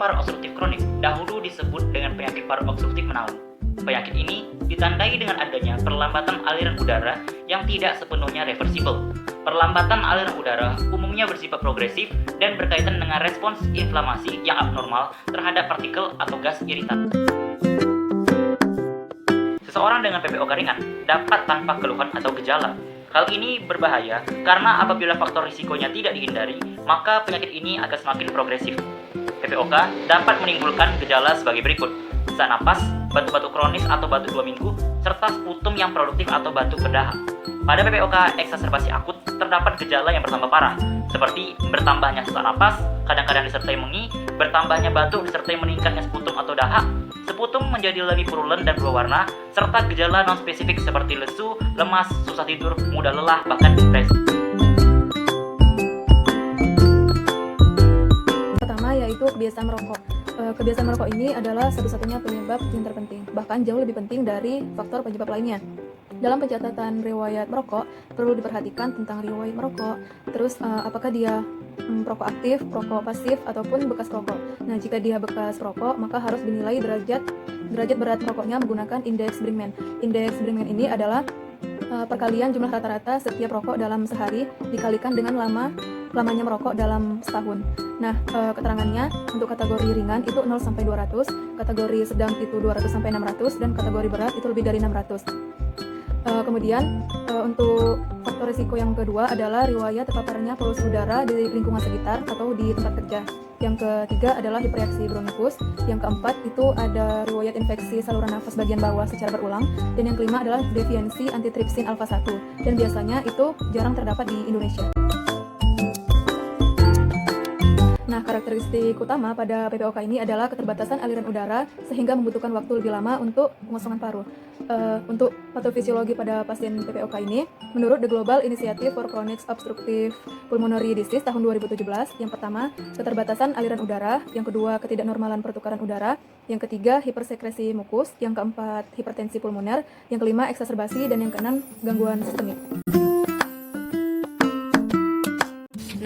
paru obstruktif kronik dahulu disebut dengan penyakit paru obstruktif menaun. Penyakit ini ditandai dengan adanya perlambatan aliran udara yang tidak sepenuhnya reversibel. Perlambatan aliran udara umumnya bersifat progresif dan berkaitan dengan respons inflamasi yang abnormal terhadap partikel atau gas iritan. Seseorang dengan PPOK ringan dapat tanpa keluhan atau gejala. Hal ini berbahaya karena apabila faktor risikonya tidak dihindari, maka penyakit ini akan semakin progresif. PPOK dapat menimbulkan gejala sebagai berikut: sesak napas, batuk-batuk kronis atau batuk 2 minggu, serta sputum yang produktif atau batuk berdahak. Pada PPOK eksaserbasi akut, terdapat gejala yang bertambah parah, seperti bertambahnya sesak napas, kadang-kadang disertai mengi, bertambahnya batuk disertai meningkatnya sputum atau dahak, sputum menjadi lebih purulen dan berwarna, serta gejala non-spesifik seperti lesu, lemas, susah tidur, mudah lelah, bahkan depresi. Pertama yaitu kebiasaan merokok. Kebiasaan merokok ini adalah satu-satunya penyebab yang terpenting, bahkan jauh lebih penting dari faktor penyebab lainnya. Dalam pencatatan riwayat merokok, perlu diperhatikan tentang riwayat merokok, terus apakah dia perokok aktif, perokok pasif, ataupun bekas perokok. Nah, jika dia bekas perokok, maka harus dinilai derajat berat merokoknya menggunakan indeks Brinkman. Indeks Brinkman ini adalah perkalian jumlah rata-rata setiap rokok dalam sehari dikalikan dengan lamanya merokok dalam setahun. Nah, keterangannya untuk kategori ringan itu 0 sampai 200, kategori sedang itu 200 sampai 600, dan kategori berat itu lebih dari 600. Kemudian untuk faktor risiko yang kedua adalah riwayat terpaparnya polusi udara di lingkungan sekitar atau di tempat kerja. Yang ketiga adalah hipereaksi bronkikus. Yang keempat itu ada riwayat infeksi saluran nafas bagian bawah secara berulang. Dan yang kelima adalah defiensi antitripsin alfa 1. Dan biasanya itu jarang terdapat di Indonesia. Nah, karakteristik utama pada PPOK ini adalah keterbatasan aliran udara sehingga membutuhkan waktu lebih lama untuk pengosongan paru. Untuk patofisiologi pada pasien PPOK ini, menurut The Global Initiative for Chronic Obstructive Pulmonary Disease tahun 2017, yang pertama, keterbatasan aliran udara, yang kedua, ketidaknormalan pertukaran udara, yang ketiga, hipersekresi mukus, yang keempat, hipertensi pulmoner, yang kelima, eksaserbasi, dan yang keenam, gangguan sistemik.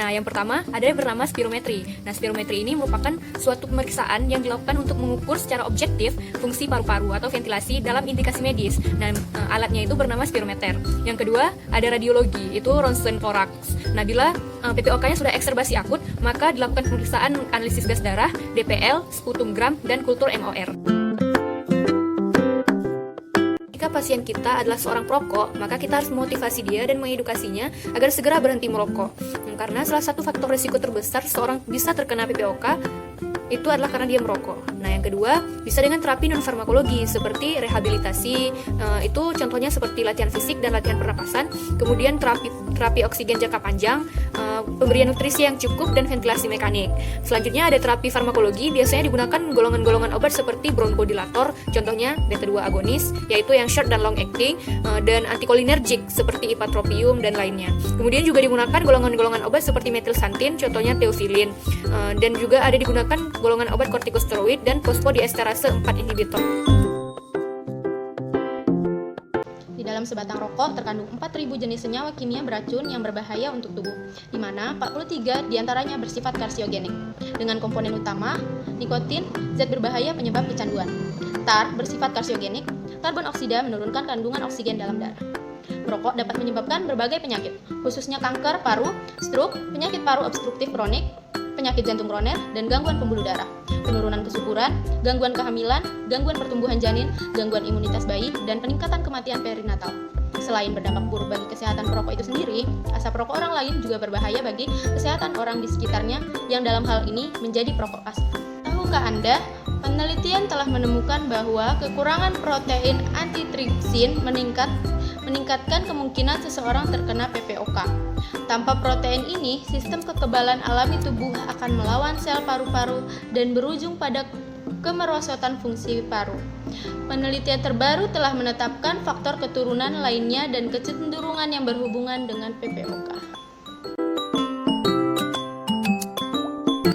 Nah, yang pertama ada yang bernama spirometri. Nah, spirometri ini merupakan suatu pemeriksaan yang dilakukan untuk mengukur secara objektif fungsi paru-paru atau ventilasi dalam indikasi medis. Dan alatnya itu bernama spirometer. Yang kedua, ada radiologi, itu ronsen thorax. Nah, bila PPOK-nya sudah ekserbasi akut, maka dilakukan pemeriksaan analisis gas darah, DPL, sputogram, dan kultur MOR. Jika pasien kita adalah seorang perokok, maka kita harus memotivasi dia dan mengedukasinya agar segera berhenti merokok. Karena salah satu faktor risiko terbesar seorang bisa terkena PPOK itu adalah karena dia merokok. Nah, yang kedua, bisa dengan terapi non-farmakologi seperti rehabilitasi, itu contohnya seperti latihan fisik dan latihan pernapasan, kemudian terapi oksigen jangka panjang, pemberian nutrisi yang cukup, dan ventilasi mekanik. Selanjutnya ada terapi farmakologi, biasanya digunakan golongan-golongan obat seperti bronchodilator, contohnya beta-2 agonis, yaitu yang short dan long acting, dan antikolinergik seperti ipratropium dan lainnya. Kemudian juga digunakan golongan-golongan obat seperti metilsantin, contohnya teofilin, dan juga ada digunakan golongan obat kortikosteroid dan fosfodiesterase 4 inhibitor. Di dalam sebatang rokok terkandung 4.000 jenis senyawa kimia beracun yang berbahaya untuk tubuh, di mana 43 diantaranya bersifat karsiogenik. Dengan komponen utama, nikotin, zat berbahaya penyebab kecanduan. Tar bersifat karsiogenik, karbon oksida menurunkan kandungan oksigen dalam darah. Merokok dapat menyebabkan berbagai penyakit, khususnya kanker paru, stroke, penyakit paru obstruktif kronik, penyakit jantung koroner, dan gangguan pembuluh darah, penurunan kesuburan, gangguan kehamilan, gangguan pertumbuhan janin, gangguan imunitas bayi, dan peningkatan kematian perinatal. Selain berdampak buruk bagi kesehatan perokok itu sendiri, asap rokok orang lain juga berbahaya bagi kesehatan orang di sekitarnya yang dalam hal ini menjadi perokok pasif. Tahukah Anda, penelitian telah menemukan bahwa kekurangan protein antitripsin meningkatkan kemungkinan seseorang terkena PPOK. Tanpa protein ini, sistem kekebalan alami tubuh akan melawan sel paru-paru dan berujung pada kemerosotan fungsi paru. Penelitian terbaru telah menetapkan faktor keturunan lainnya dan kecenderungan yang berhubungan dengan PPOK.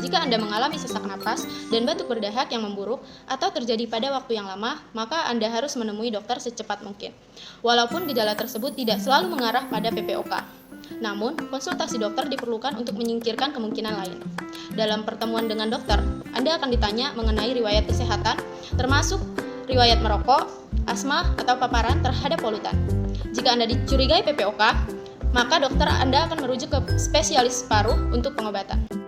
Jika Anda mengalami sesak napas dan batuk berdahak yang memburuk atau terjadi pada waktu yang lama, maka Anda harus menemui dokter secepat mungkin. Walaupun gejala tersebut tidak selalu mengarah pada PPOK. Namun, konsultasi dokter diperlukan untuk menyingkirkan kemungkinan lain. Dalam pertemuan dengan dokter, Anda akan ditanya mengenai riwayat kesehatan, termasuk riwayat merokok, asma, atau paparan terhadap polutan. Jika Anda dicurigai PPOK, maka dokter Anda akan merujuk ke spesialis paru untuk pengobatan.